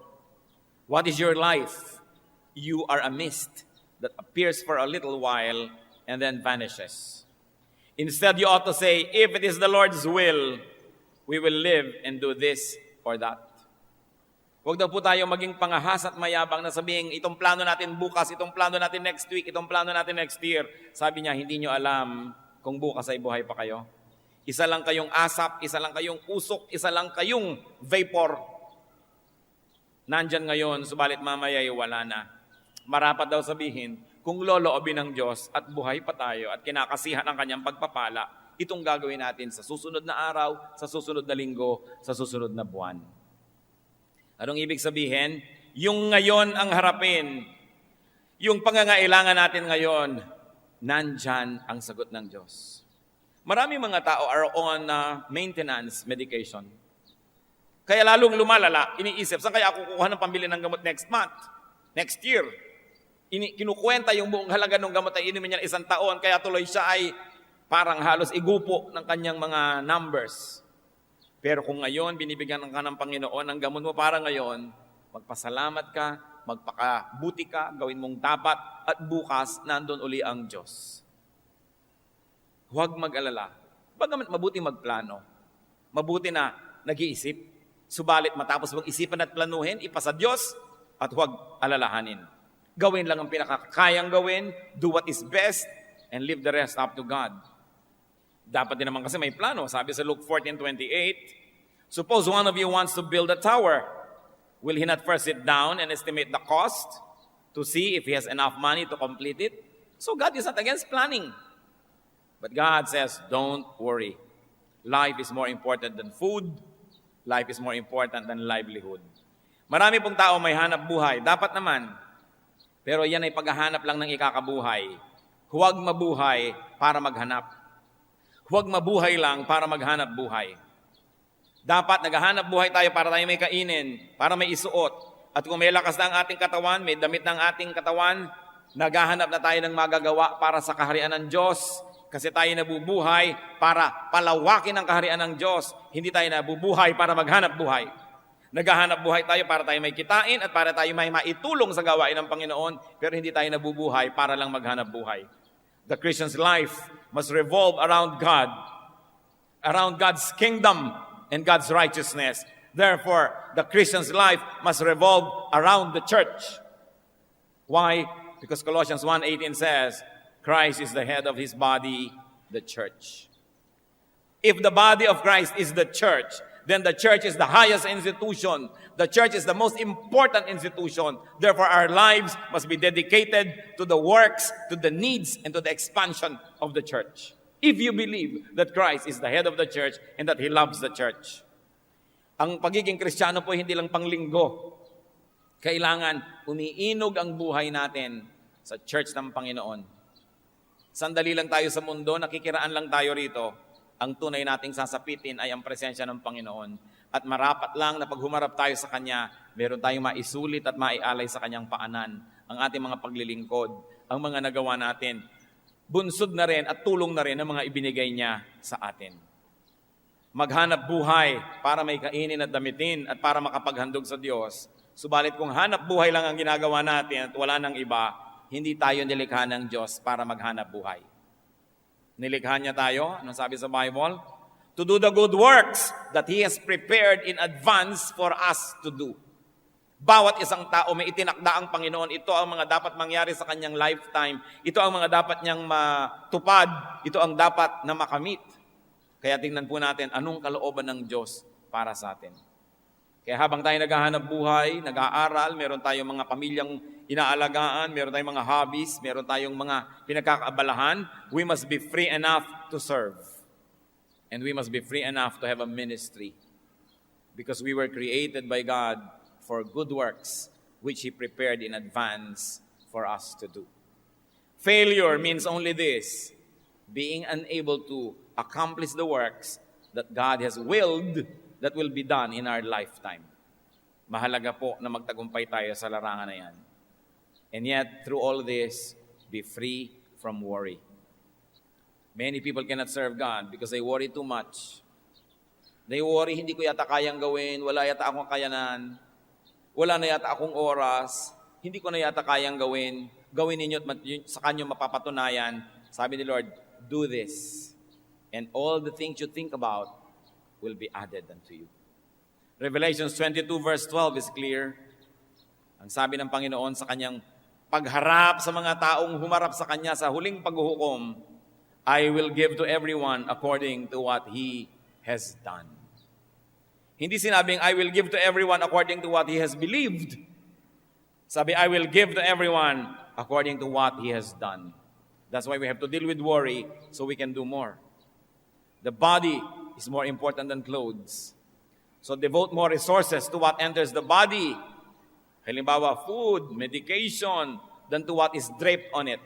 What is your life? You are a mist that appears for a little while and then vanishes. Instead, you ought to say, if it is the Lord's will, we will live and do this or that. Huwag daw po tayo maging pangahas at mayabang na sabihin, itong plano natin bukas, itong plano natin next week, itong plano natin next year. Sabi niya, hindi nyo alam kung bukas ay buhay pa kayo. Isa lang kayong asap, isa lang kayong usok, isa lang kayong vapor. Nandyan ngayon, subalit mamaya ay wala na. Marapat daw sabihin, kung loloobin ng Diyos at buhay pa tayo at kinakasihan ang kanyang pagpapala, itong gagawin natin sa susunod na araw, sa susunod na linggo, sa susunod na buwan. Anong ibig sabihin? Yung ngayon ang harapin. Yung pangangailangan natin ngayon, nandyan ang sagot ng Diyos. Maraming mga tao are on maintenance medication. Kaya lalong lumalala, iniisip, saan kaya ako kukuha ng pambili ng gamot next month? Next year? Kinukwenta yung buong halaga ng gamot ay inumin niya 1 taon, kaya tuloy siya ay parang halos igupo ng kanyang mga numbers. Pero kung ngayon, binibigyan ka ng Panginoon ng gamot mo para ngayon, magpasalamat ka, magpakabuti ka, gawin mong dapat, at bukas, nandun uli ang Diyos. Huwag mag-alala. Bagamat mabuti magplano, mabuti na nag-iisip, subalit matapos mong isipan at planuhin, ipasa Diyos at huwag alalahanin. Gawin lang ang pinakakayang gawin, do what is best, and leave the rest up to God. Dapat din naman kasi may plano. Sabi sa Luke 14:28, suppose one of you wants to build a tower. Will he not first sit down and estimate the cost to see if he has enough money to complete it? So God is not against planning. But God says, don't worry. Life is more important than food. Life is more important than livelihood. Marami pong tao may hanap buhay. Dapat naman. Pero yan ay paghahanap lang ng ikakabuhay. Huwag mabuhay para maghanap. Huwag mabuhay lang para maghanap buhay. Dapat naghahanap buhay tayo para tayo may kainin, para may isuot. At kung may lakas na ang ating katawan, may damit ng ating katawan, naghahanap na tayo ng magagawa para sa kaharian ng Diyos. Kasi tayo nabubuhay para palawakin ang kaharian ng Diyos. Hindi tayo nabubuhay para maghanap buhay. Naghahanap buhay tayo para tayo may kitain at para tayo may maitulong sa gawain ng Panginoon, pero hindi tayo nabubuhay para lang maghanap buhay. The Christian's life must revolve around God, around God's kingdom and God's righteousness. Therefore, the Christian's life must revolve around the church. Why? Because Colossians 1:18 says, Christ is the head of His body, the church. If the body of Christ is the church, then the church is the highest institution. The church is the most important institution. Therefore, our lives must be dedicated to the works, to the needs, and to the expansion of the church. If you believe that Christ is the head of the church and that He loves the church. Ang pagiging Kristiyano po hindi lang panglinggo. Kailangan umiinog ang buhay natin sa church ng Panginoon. Sandali lang tayo sa mundo, nakikiraan lang tayo rito. Ang tunay nating sasapitin ay ang presensya ng Panginoon. At marapat lang na pag humarap tayo sa Kanya, meron tayong maisulit at maialay sa Kanyang paanan. Ang ating mga paglilingkod, ang mga nagawa natin. Bunsod na rin at tulong na rin ang mga ibinigay niya sa atin. Maghanap buhay para may kainin at damitin at para makapaghandog sa Diyos. Subalit kung hanap buhay lang ang ginagawa natin at wala nang iba, hindi tayo nilikha ng Diyos para maghanap buhay. Nilikha niya tayo, anong sabi sa Bible? To do the good works that He has prepared in advance for us to do. Bawat isang tao may itinakda ang Panginoon. Ito ang mga dapat mangyari sa kanyang lifetime. Ito ang mga dapat niyang matupad. Ito ang dapat na makamit. Kaya tingnan po natin anong kalooban ng Diyos para sa atin. Kaya habang tayo naghahanap buhay, nag-aaral, meron tayong mga pamilyang inaalagaan, meron tayong mga hobbies, meron tayong mga pinagkakaabalahan, we must be free enough to serve. And we must be free enough to have a ministry. Because we were created by God for good works, which He prepared in advance for us to do. Failure means only this, being unable to accomplish the works that God has willed that will be done in our lifetime. Mahalaga po na magtagumpay tayo sa larangan na yan. And yet, through all this, be free from worry. Many people cannot serve God because they worry too much. They worry, hindi ko yata kayang gawin, wala yata akong kayanan, wala na yata akong oras, hindi ko na yata kayang gawin, gawin ninyo at sa kanyo mapapatunayan. Sabi ni Lord, do this. And all the things you think about will be added unto you. Revelations 22 verse 12 is clear. Ang sabi ng Panginoon sa kanyang pagharap sa mga taong humarap sa kanya sa huling paghuhukom, I will give to everyone according to what he has done. Hindi sinabing, I will give to everyone according to what he has believed. Sabi, I will give to everyone according to what he has done. That's why we have to deal with worry so we can do more. The body is more important than clothes. So devote more resources to what enters the body. Halimbawa, food, medication, than to what is draped on it.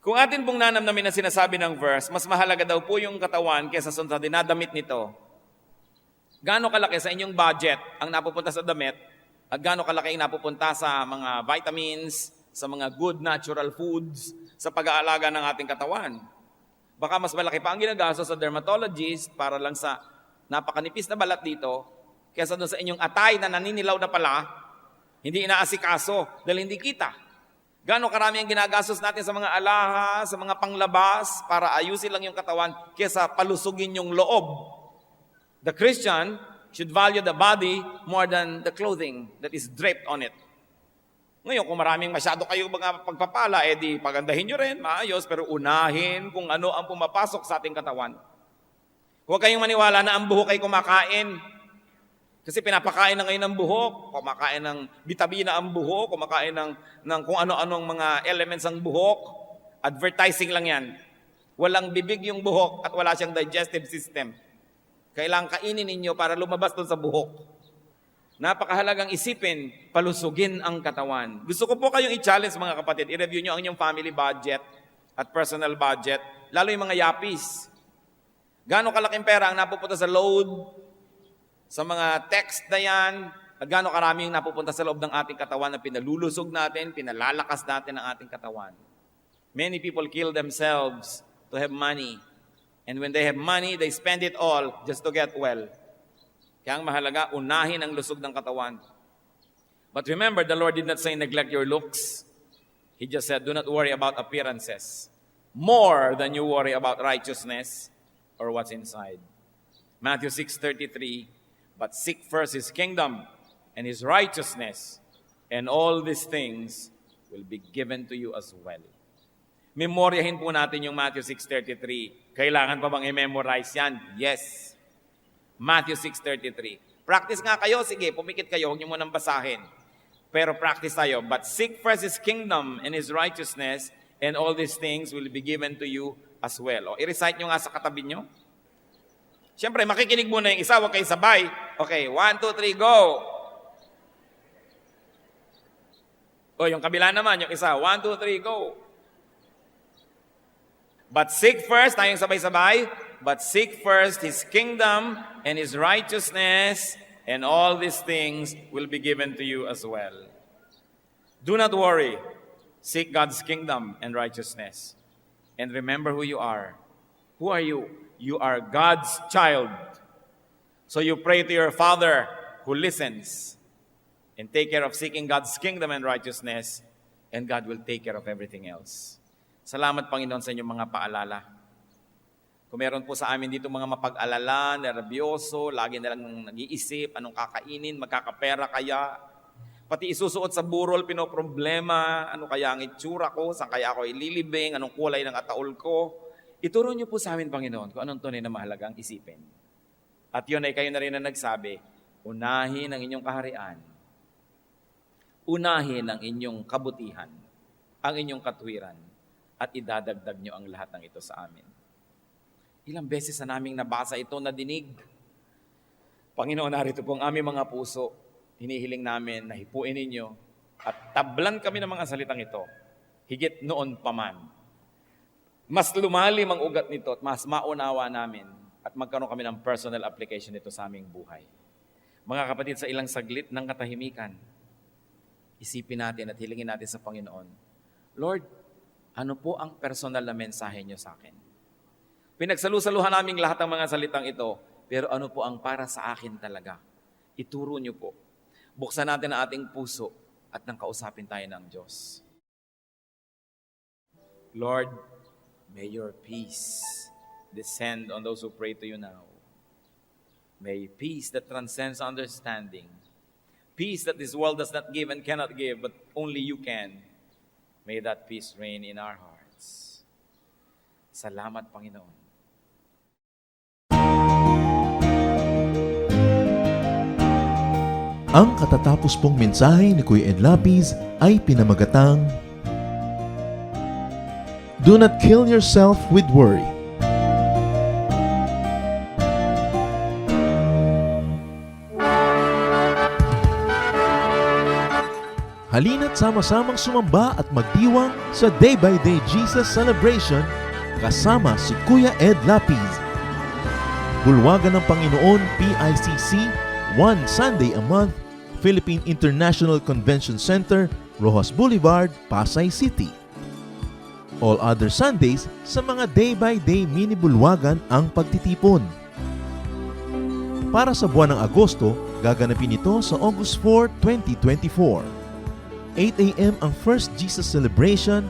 Kung atin pong nanamnamin ang sinasabi ng verse, mas mahalaga daw po yung katawan kaysa sa dinadamit nito. Gaano kalaki sa inyong budget ang napupunta sa damit at gaano kalaki ang napupunta sa mga vitamins, sa mga good natural foods, sa pag-aalaga ng ating katawan. Baka mas malaki pa ang ginagastos sa dermatologist para lang sa napakanipis na balat dito kaysa doon sa inyong atay na naninilaw na pala, hindi inaasikaso dahil hindi kita. Gaano karami ang ginagastos natin sa mga alahas, sa mga panglabas para ayusin lang yung katawan kaysa palusugin yung loob. The Christian should value the body more than the clothing that is draped on it. Ngayon, kung maraming masyado kayo mga pagpapala, di pagandahin nyo rin, maayos, pero unahin kung ano ang pumapasok sa ating katawan. Huwag kayong maniwala na ang buhok ay kumakain. Kasi pinapakain na ngayon ng buhok, kumakain ng bitamina ang buhok, kumakain ng kung ano-anong mga elements ang buhok. Advertising lang yan. Walang bibig yung buhok at wala siyang digestive system. Kailangan kainin ninyo para lumabas doon sa buhok. Napakahalagang isipin, palusugin ang katawan. Gusto ko po kayong i-challenge mga kapatid, i-review nyo ang inyong family budget at personal budget, lalo yung mga yapis. Gaano kalaking pera ang napupunta sa load, sa mga text na yan, at gaano karaming napupunta sa loob ng ating katawan na pinalulusog natin, pinalalakas natin ang ating katawan. Many people kill themselves to have money. And when they have money, they spend it all just to get well. Kaya ang mahalaga, unahin ang lusog ng katawan. But remember, the Lord did not say neglect your looks. He just said, do not worry about appearances. More than you worry about righteousness or what's inside. Matthew 6:33, but seek first His kingdom and His righteousness, and all these things will be given to you as well. Memoryahin po natin yung Matthew 6:33. Kailangan pa bang i-memorize yan? Yes. Matthew 6:33. Practice nga kayo, sige, pumikit kayo, huwag niyo munang basahin. Pero practice tayo. But seek first His kingdom and His righteousness, and all these things will be given to you as well. O, i-recite nyo nga sa katabi nyo. Siyempre, makikinig muna yung isa, huwag kayo sabay. Okay, 1, 2, 3, go! O, yung kabila naman, yung isa, 1, 2, 3, go! But seek first, tayong sabay-sabay, but seek first His kingdom and His righteousness, and all these things will be given to you as well. Do not worry. Seek God's kingdom and righteousness. And remember who you are. Who are you? You are God's child. So you pray to your Father who listens, and take care of seeking God's kingdom and righteousness, and God will take care of everything else. Salamat, Panginoon, sa inyong mga paalala. Kung meron po sa amin dito mga mapag-alala, nervyoso, lagi na lang nag-iisip, anong kakainin, magkakapera kaya, Pati isusuot sa burol, pinoproblema, ano kaya ang itsura ko, saan kaya ako ililibing, anong kulay ng ataol ko. Ituro niyo po sa amin, Panginoon, kung anong tunay na mahalagang isipin. At yun ay kayo na rin na nagsabi, unahin ang inyong kaharian, unahin ang inyong kabutihan, ang inyong katwiran, at idadagdag niyo ang lahat ng ito sa amin. Ilang beses na naming nabasa ito, nadinig. Panginoon, narito po ang aming mga puso. Hinihiling namin na hipuin ninyo at tablan kami ng mga salitang ito, higit noon pa man. Mas lumalim ang ugat nito at mas maunawa namin at magkaroon kami ng personal application nito sa aming buhay. Mga kapatid, sa ilang saglit ng katahimikan, isipin natin at hilingin natin sa Panginoon, Lord, ano po ang personal na mensahe niyo sa akin? Pinagsalusaluhan naming lahat ng mga salitang ito, pero ano po ang para sa akin talaga? Ituro niyo po. Buksan natin ang ating puso at nang kausapin tayo ng Diyos. Lord, may your peace descend on those who pray to you now. May peace that transcends understanding, peace that this world does not give and cannot give, but only you can, may that peace reign in our hearts. Salamat, Panginoon. Ang katatapos pong mensahe ni Kuya Ed Lapiz ay pinamagatang, Do not kill yourself with worry. Halina't sama-samang sumamba at magdiwang sa Day by Day Jesus Celebration kasama si Kuya Ed Lapiz. Bulwagan ng Panginoon PICC, one Sunday a month, Philippine International Convention Center, Rojas Boulevard, Pasay City. All other Sundays, sa mga day-by-day mini-bulwagan ang pagtitipon. Para sa buwan ng Agosto, gaganapin ito sa August 4, 2024. 8 a.m. ang First Jesus Celebration,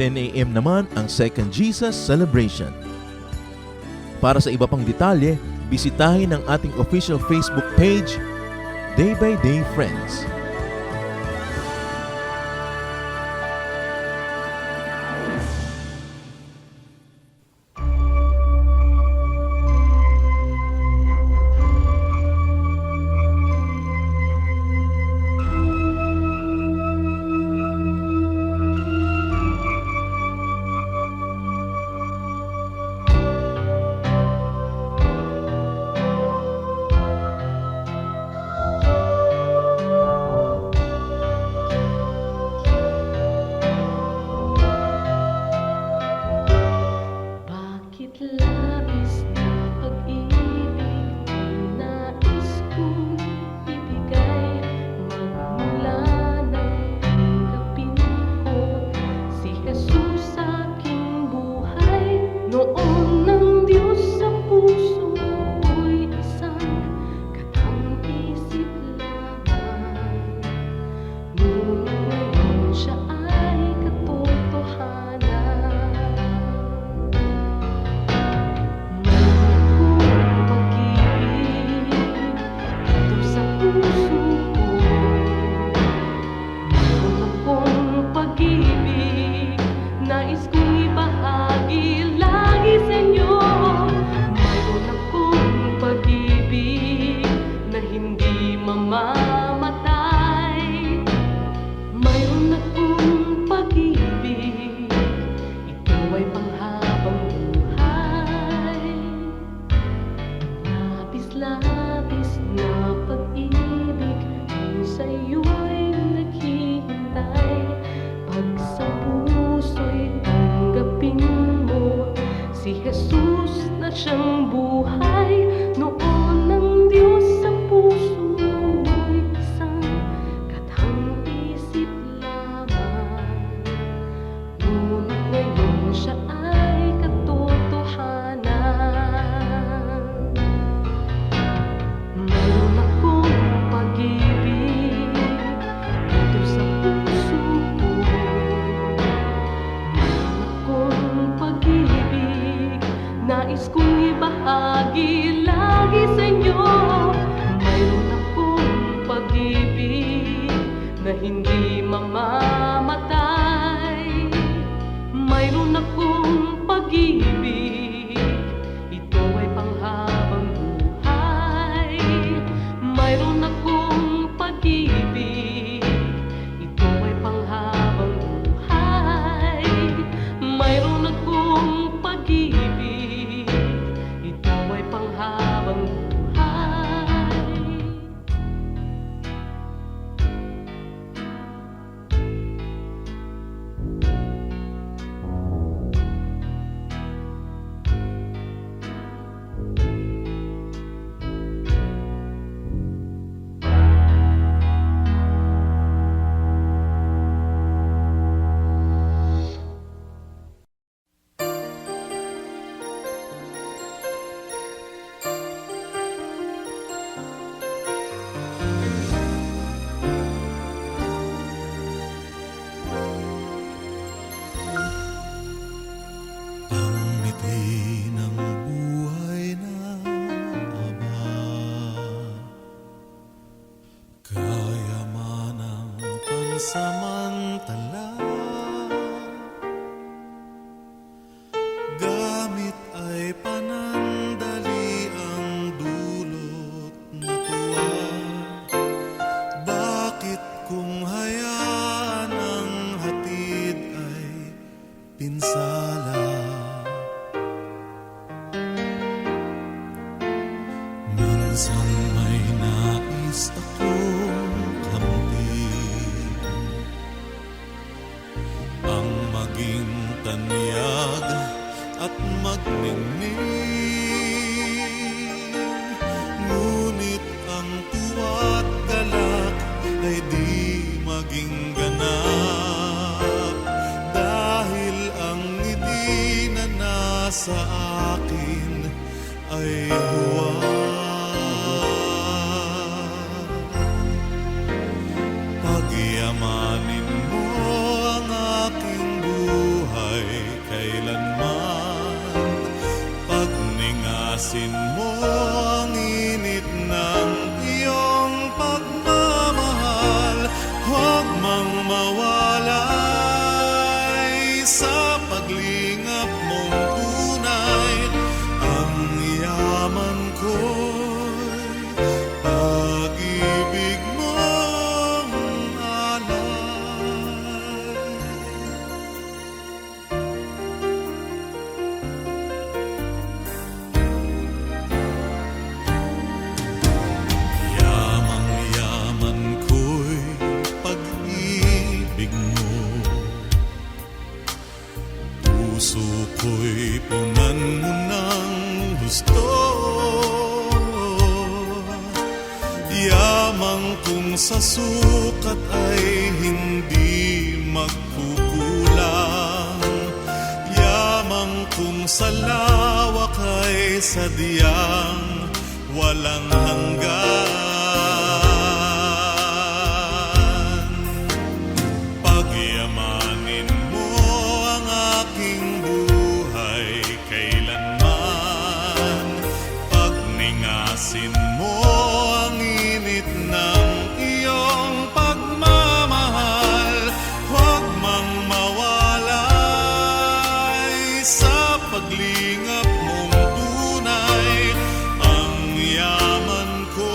10 a.m. naman ang Second Jesus Celebration. Para sa iba pang detalye, bisitahin ang ating official Facebook page, Day by Day Friends. siyang buhay. Noon ng Diyos sa puso'y isang katang isip lamang. Ngunit ngayon siya ay katotohanan. Mayroon akong pag-ibig dito sa puso ko. Mayroon akong pag-ibig, nais kong ibahagi pansamantala, gamit ay panandali ang dulot na tuwa. Bakit kung hayaan ang hatid ay pinsala? Minsan may nais akong kamtin, ang maging tanyag at magningning. Ngunit ang tuwa't galak ay di maging ganap, dahil ang ngiti na nasa akin ay huwag. Pagyamanin mo ang aking buhay kailanman, pagningasin mo ang init ng iyong pagmamahal. Huwag mang mawalay sa paglingap mong tunay, ang yaman ko'y pag-ibig mong alay. Yamang-yaman ko'y pag-ibig mo, puso ko'y punan mo ng gusto. Yamang kung sa sukat ay hindi magkukulang, yamang kung sa lawak ay sadyang walang hanggan. Pagyamanin mo ang aking buhay kailanman, pagningasin mo ang init ng iyong pagmamahal. Huwag mang mawalay sa paglingap mong tunay, ang yaman ko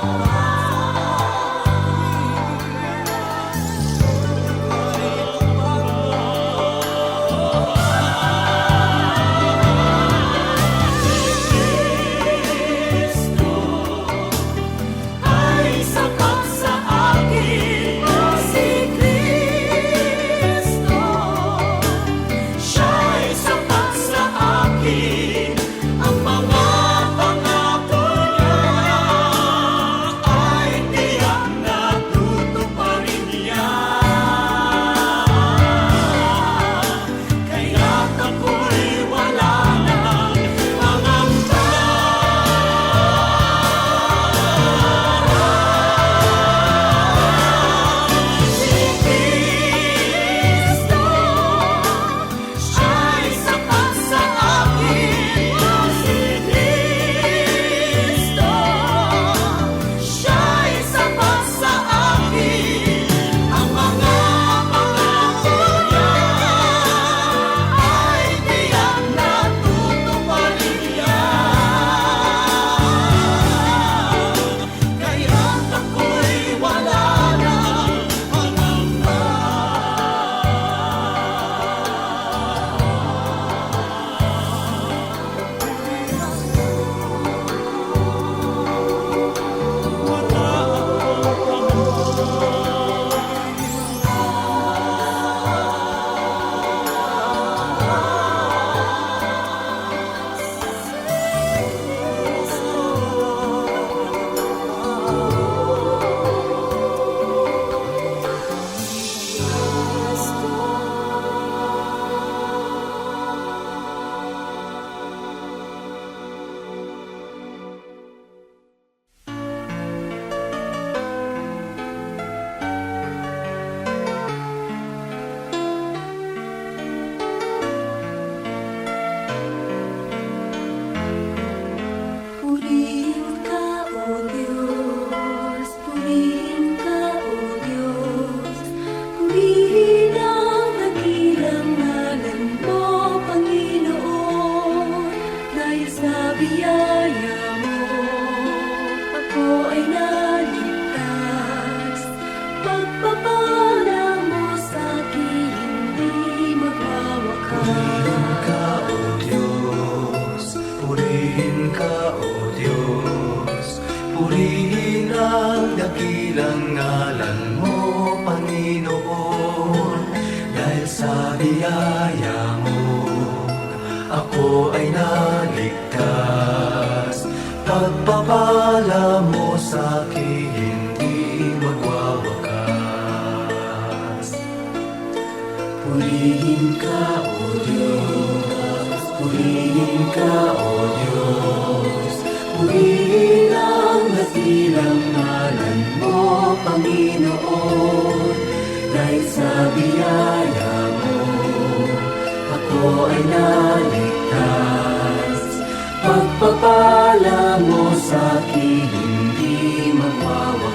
Ay sapat sa akin, si Kristo. Siya'y sapat sa akin, ang mga pangako niya ay tiyak na tutuparin niya. Kaya't ako'y wala nang pangamba. Kristo ay sapat sa akin, si Kristo. Siya'y sapat sa akin, ang mga pangako niya ay tiyak na tutuparin niya. Kaya't ako'y wala nang pangamba. Purihin ka, O Diyos, purihin ka, O Diyos. Purihin ang dakilang ngalan mo, Panginoon. Dahil sa biyaya mo, ako ay naligtas. Pagpapala mo sa akin, hindi magwawakas. Purihin ka, O Diyos. Purihin ang dakilang ngalan mo, Panginoon. Dahil sa biyaya mo, ako ay naligtas. Pagpapala mo sa akin, hindi magwawakas. Purihin ka, O Diyos. Purihin ka, O Diyos. Purihin ang dakilang ngalan mo, Panginoon. Dahil sa biyaya mo, ako ay naligtas. Pagpapala mo sa akin, hindi magwawakas.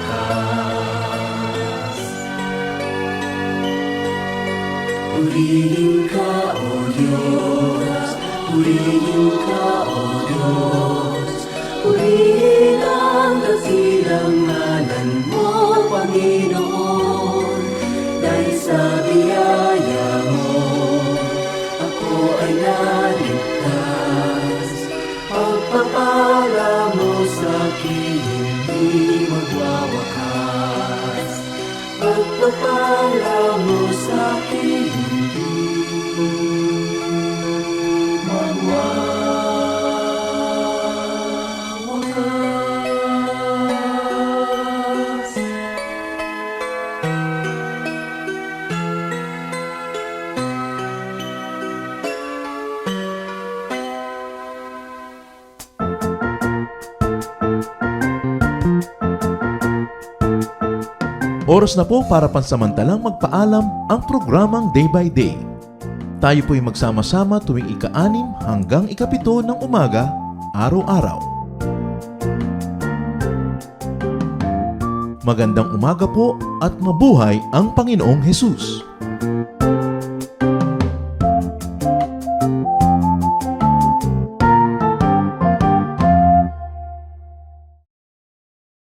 Purihin ka, O Diyos. Purihin ka, O Diyos. Purihin ang dakilang ngalan mo, Panginoon. Dahil sa biyaya mo, ako ay naligtas. Pagpapala mo sa akin, hindi magwawakas. Pagpapala mo sa akin, hindi magwawakas. Oras na po para pansamantalang magpaalam ang programang Day by Day. Tayo po'y magsama-sama tuwing ika-6 hanggang ika-7 ng umaga, araw-araw. Magandang umaga po at mabuhay ang Panginoong Hesus!